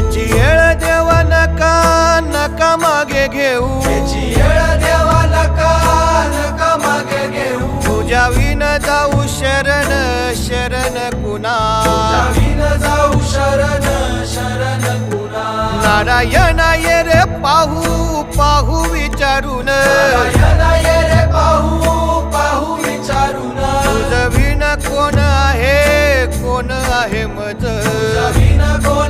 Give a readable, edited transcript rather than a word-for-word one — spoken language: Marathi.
याची येळ देवा नका नका मागे घेऊ, याची येळ देवा नका नका मागे घेऊ, तुझ्या विन जाऊ शरण शरण कुणा, विन जाऊ शरण शरण कुणा. नारायण ये रे पाहू पाहू विचारून, नारायण ये रे पाहू पाहू विचारून, तुझ विन कोण आहे मज, विन कोण